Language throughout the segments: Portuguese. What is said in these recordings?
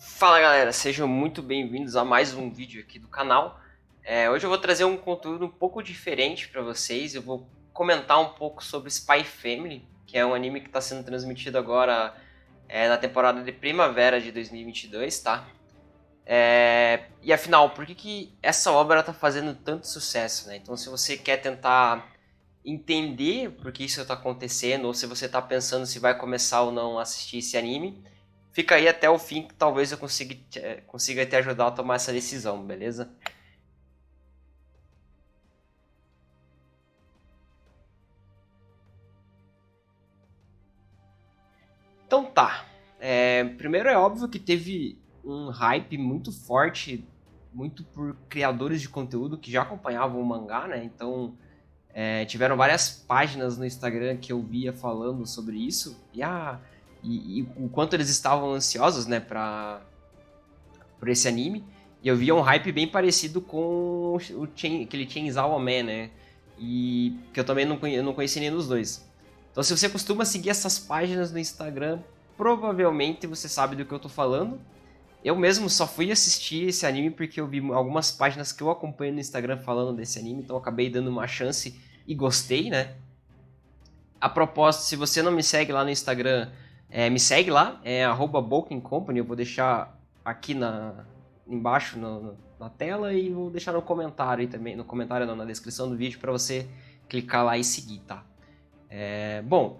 Fala galera, sejam muito bem-vindos a mais um vídeo aqui do canal. Hoje eu vou trazer um conteúdo um pouco diferente para vocês. Eu vou comentar um pouco sobre Spy Family, que é um anime que está sendo transmitido agora na temporada de primavera de 2022, tá? E afinal, por que essa obra está fazendo tanto sucesso, né? Então, se você quer tentar entender por que isso está acontecendo, ou se você está pensando se vai começar ou não a assistir esse anime, fica aí até o fim que talvez eu consiga te ajudar a tomar essa decisão, beleza? Então tá. Primeiro é óbvio que teve um hype muito forte, muito por criadores de conteúdo que já acompanhavam o mangá, né? Então tiveram várias páginas no Instagram que eu via falando sobre isso. E o quanto eles estavam ansiosos, né, por esse anime. E eu via um hype bem parecido com aquele Chainsaw Man, né? E que eu também não conheci nenhum dos dois. Então, se você costuma seguir essas páginas no Instagram, provavelmente você sabe do que eu tô falando. Eu mesmo só fui assistir esse anime porque eu vi algumas páginas que eu acompanho no Instagram falando desse anime, então eu acabei dando uma chance e gostei, né? A propósito, se você não me segue lá no Instagram, me segue lá, é @Boken Company, eu vou deixar aqui embaixo na tela e vou deixar no comentário aí também, no comentário não, na descrição do vídeo para você clicar lá e seguir, tá? Bom,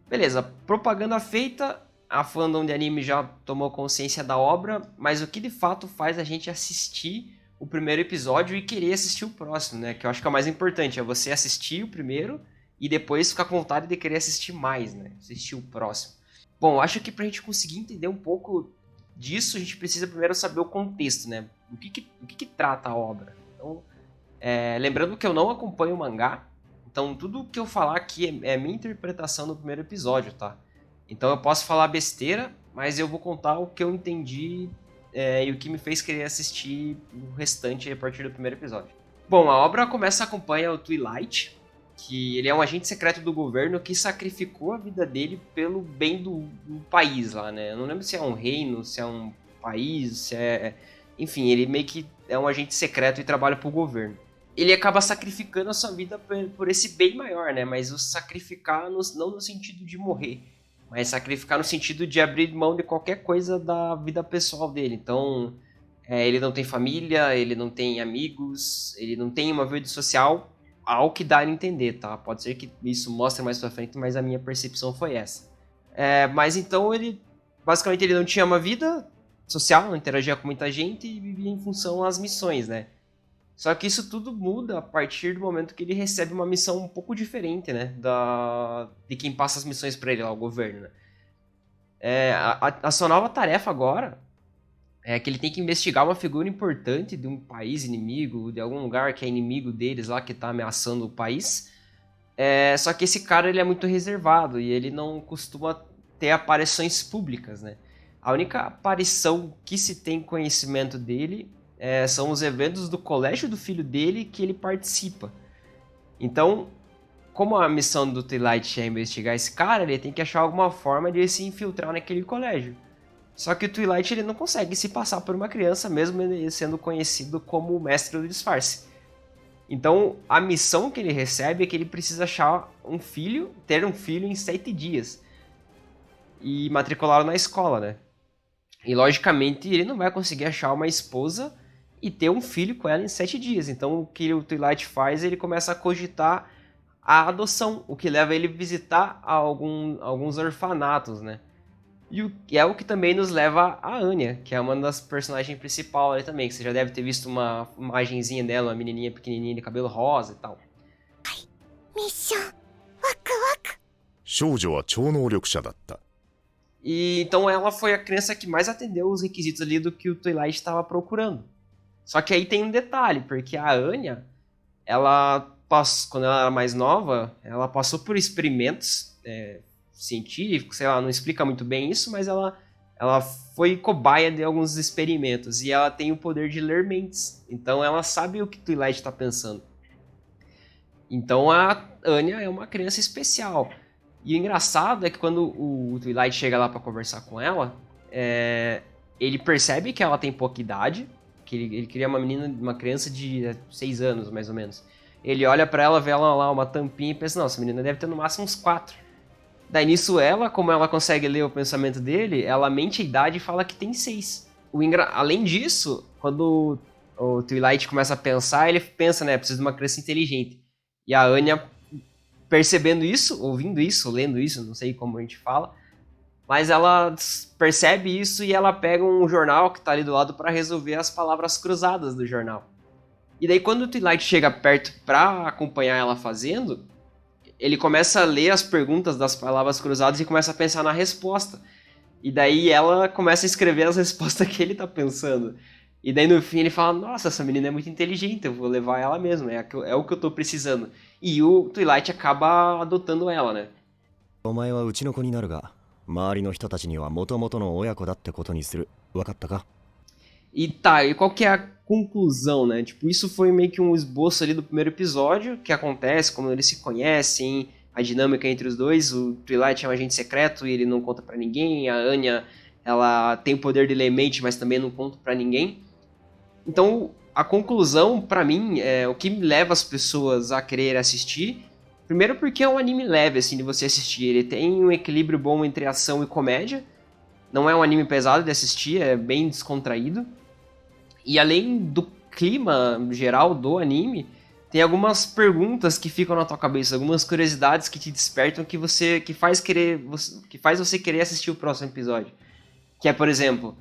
beleza, propaganda feita, a fandom de anime já tomou consciência da obra, mas o que de fato faz a gente assistir o primeiro episódio e querer assistir o próximo, né? Que eu acho que é o mais importante, é você assistir o primeiro e depois ficar com vontade de querer assistir mais, né? Assistir o próximo. Bom, acho que pra gente conseguir entender um pouco disso, a gente precisa primeiro saber o contexto, né? O que trata a obra. Então, lembrando que eu não acompanho o mangá, então tudo que eu falar aqui é minha interpretação do primeiro episódio, tá? Então eu posso falar besteira, mas eu vou contar o que eu entendi e o que me fez querer assistir o restante a partir do primeiro episódio. Bom, a obra acompanha o Twilight, que ele é um agente secreto do governo que sacrificou a vida dele pelo bem do país lá, né? Eu não lembro se é um reino, se é um país, se é... Enfim, ele meio que é um agente secreto e trabalha pro governo. Ele acaba sacrificando a sua vida por esse bem maior, né? Mas o sacrificar não no sentido de morrer, mas sacrificar no sentido de abrir mão de qualquer coisa da vida pessoal dele. Então, ele não tem família, ele não tem amigos, ele não tem uma vida social, ao que dá a entender, tá? Pode ser que isso mostre mais pra frente, mas a minha percepção foi essa. Mas então basicamente ele não tinha uma vida social, não interagia com muita gente e vivia em função às missões, né? Só que isso tudo muda a partir do momento que ele recebe uma missão um pouco diferente, né? De quem passa as missões pra ele lá, o governo, né? A sua nova tarefa agora é que ele tem que investigar uma figura importante de um país inimigo, de algum lugar que é inimigo deles lá, que tá ameaçando o país. Só que esse cara ele é muito reservado e ele não costuma ter aparições públicas, né? A única aparição que se tem conhecimento dele são os eventos do colégio do filho dele que ele participa. Então, como a missão do Twilight é investigar esse cara, ele tem que achar alguma forma de se infiltrar naquele colégio. Só que o Twilight ele não consegue se passar por uma criança, mesmo ele sendo conhecido como o mestre do disfarce. Então, a missão que ele recebe é que ele precisa achar ter um filho em 7 dias. E matriculá-lo na escola, né? E, logicamente, ele não vai conseguir achar uma esposa e ter um filho com ela em 7 dias. Então, o que o Twilight faz, ele começa a cogitar a adoção, o que leva ele a visitar alguns orfanatos, né? E é o que também nos leva a Anya, que é uma das personagens principais ali também, que você já deve ter visto uma imagenzinha dela, uma menininha pequenininha de cabelo rosa e tal. ミッションワクワク少女は超能力者だった。E então ela foi a criança que mais atendeu os requisitos ali do que o Twilight estava procurando. Só que aí tem um detalhe, porque a Anya, quando ela era mais nova, ela passou por experimentos científicos, sei lá, não explica muito bem isso, mas ela foi cobaia de alguns experimentos e ela tem o poder de ler mentes. Então ela sabe o que o Twilight está pensando. Então a Anya é uma criança especial. E o engraçado é que quando o Twilight chega lá para conversar com ela, ele percebe que ela tem pouca idade, que ele queria uma criança de 6 anos, mais ou menos. Ele olha pra ela, vê ela lá, uma tampinha, e pensa, não, essa menina deve ter no máximo uns 4. Daí nisso ela, como ela consegue ler o pensamento dele, ela mente a idade e fala que tem 6. Além disso, quando o Twilight começa a pensar, ele pensa, né, precisa de uma criança inteligente. E a Anya, percebendo isso, ouvindo isso, lendo isso, não sei como a gente fala, mas ela percebe isso e ela pega um jornal que tá ali do lado pra resolver as palavras cruzadas do jornal. E daí quando o Twilight chega perto pra acompanhar ela fazendo, ele começa a ler as perguntas das palavras cruzadas e começa a pensar na resposta. E daí ela começa a escrever as respostas que ele tá pensando. E daí no fim ele fala, nossa, essa menina é muito inteligente, eu vou levar ela mesmo, é o que eu tô precisando. E o Twilight acaba adotando ela, né? お前はうちの子になるが、周りの人たちには元々の親子だってことにする。わかったか? E tá, e qual que é a conclusão, né? Tipo, isso foi meio que um esboço ali do primeiro episódio, que acontece, como eles se conhecem, a dinâmica entre os dois. O Twilight é um agente secreto e ele não conta pra ninguém. A Anya, ela tem o poder de ler mente, mas também não conta pra ninguém. Então, a conclusão, pra mim, é o que leva as pessoas a querer assistir. Primeiro porque é um anime leve, assim, de você assistir. Ele tem um equilíbrio bom entre ação e comédia. Não é um anime pesado de assistir, é bem descontraído. E além do clima geral do anime, tem algumas perguntas que ficam na tua cabeça, algumas curiosidades que te despertam que faz você querer assistir o próximo episódio. Que é, por exemplo,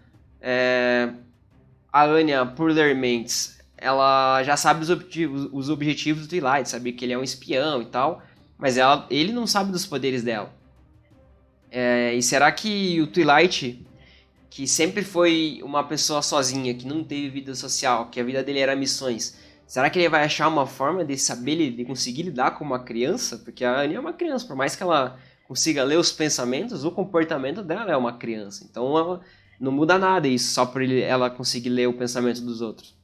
a Anya, por ler mentes, ela já sabe os objetivos do Twilight, sabe que ele é um espião e tal, mas ele não sabe dos poderes dela. E será que o Twilight, que sempre foi uma pessoa sozinha, que não teve vida social, que a vida dele era missões, será que ele vai achar uma forma de saber, de conseguir lidar com uma criança? Porque a Anya é uma criança, por mais que ela consiga ler os pensamentos, o comportamento dela é uma criança. Então ela não muda nada isso, só por ela conseguir ler o pensamento dos outros.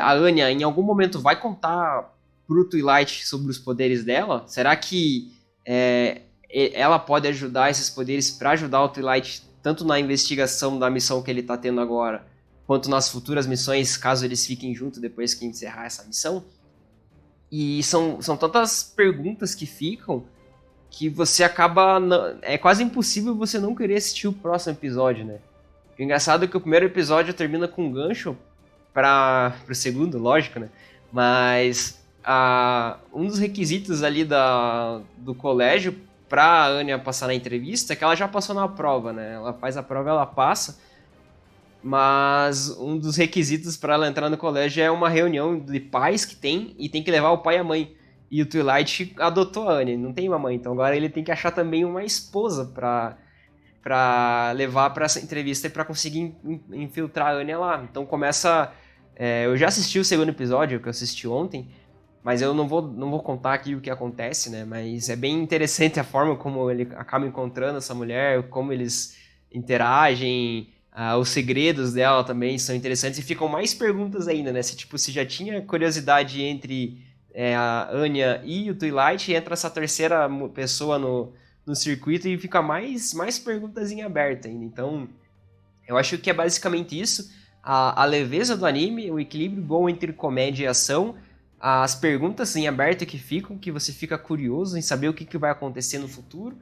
A Anya, em algum momento, vai contar pro Twilight sobre os poderes dela? Será que ela pode ajudar esses poderes para ajudar o Twilight tanto na investigação da missão que ele tá tendo agora, quanto nas futuras missões, caso eles fiquem juntos depois que encerrar essa missão? E são tantas perguntas que ficam que você acaba... É quase impossível você não querer assistir o próximo episódio, né? O engraçado é que o primeiro episódio termina com um gancho pro segundo, lógico, né? Mas um dos requisitos ali do colégio pra Anya passar na entrevista é que ela já passou na prova, né? Ela faz a prova, ela passa. Mas um dos requisitos para ela entrar no colégio é uma reunião de pais que tem, e tem que levar o pai e a mãe. E o Twilight adotou a Anya, não tem uma mãe, então agora ele tem que achar também uma esposa pra levar pra essa entrevista e pra conseguir infiltrar a Anya lá. Então começa... eu já assisti o segundo episódio, que eu assisti ontem, mas eu não vou contar aqui o que acontece, né? Mas é bem interessante a forma como ele acaba encontrando essa mulher, como eles interagem, os segredos dela também são interessantes e ficam mais perguntas ainda, né? Se já tinha curiosidade entre a Anya e o Twilight, entra essa terceira pessoa no circuito e fica mais perguntas em aberto ainda. Então, eu acho que é basicamente isso. A leveza do anime, o equilíbrio bom entre comédia e ação, as perguntas em aberto que ficam, que você fica curioso em saber o que vai acontecer no futuro,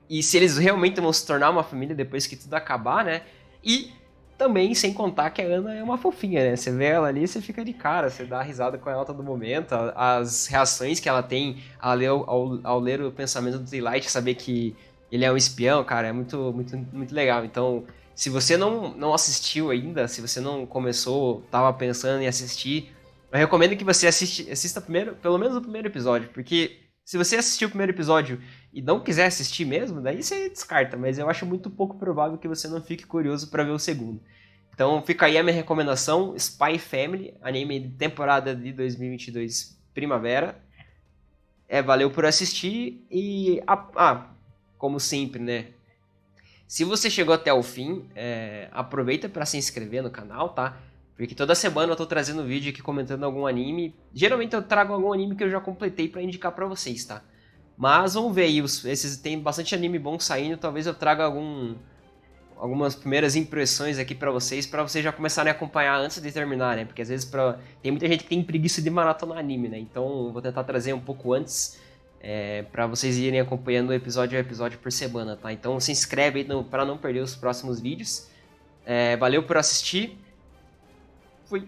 e se eles realmente vão se tornar uma família depois que tudo acabar, né? E também, sem contar que a Ana é uma fofinha, né? Você vê ela ali, você fica de cara, você dá risada com ela a todo momento, as reações que ela tem ao ler o pensamento do Twilight, saber que ele é um espião, cara, é muito, muito, muito legal. Então, se você não assistiu ainda, se você não começou, tava pensando em assistir, eu recomendo que você assista pelo menos o primeiro episódio, porque se você assistiu o primeiro episódio e não quiser assistir mesmo, daí você descarta, mas eu acho muito pouco provável que você não fique curioso para ver o segundo. Então fica aí a minha recomendação, Spy Family, anime de temporada de 2022 primavera. Valeu por assistir e... como sempre, né? Se você chegou até o fim, aproveita para se inscrever no canal, tá? Porque toda semana eu tô trazendo vídeo aqui comentando algum anime. Geralmente eu trago algum anime que eu já completei pra indicar pra vocês, tá? Mas vamos ver aí, tem bastante anime bom saindo, talvez eu traga algumas primeiras impressões aqui pra vocês já começarem a acompanhar antes de terminar, né? Porque às vezes tem muita gente que tem preguiça de maratonar anime, né? Então vou tentar trazer um pouco antes pra vocês irem acompanhando episódio a episódio por semana, tá? Então se inscreve aí pra não perder os próximos vídeos. Valeu por assistir. Fui.